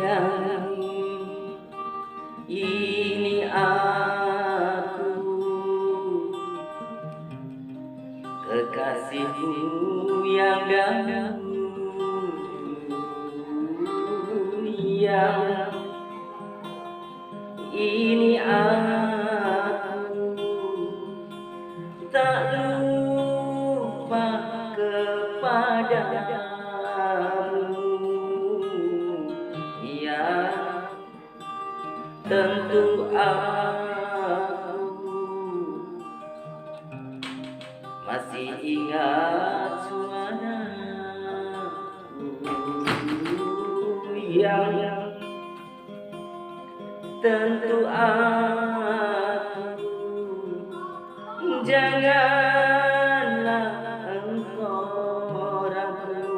sayang, ini aku, kekasihmu yang dahulu, yang ini aku tak lupa kepadamu, yang tentu aku masih ingat suaraku, yang tentu aku janganlah engkau ragu,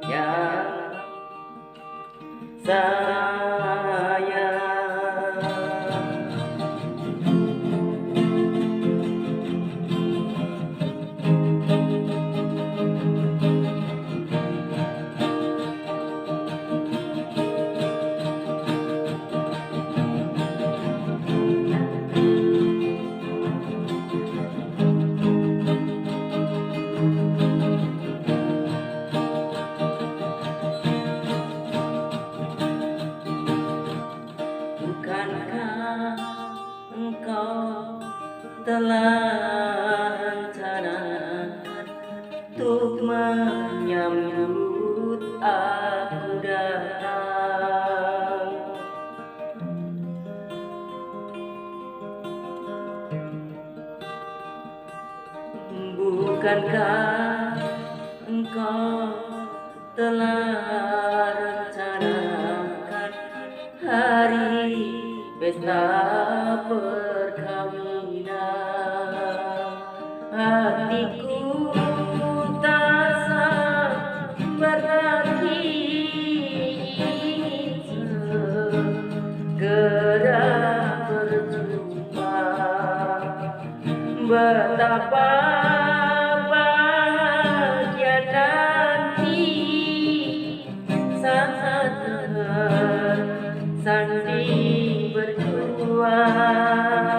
yang sayang. Bukankah engkau telah rencanakan untuk menyambut aku datang? Bukankah engkau telah rencanakan hari pesta perkawinan? Hatiku tak berarti ingin segera berjumpa. Betapa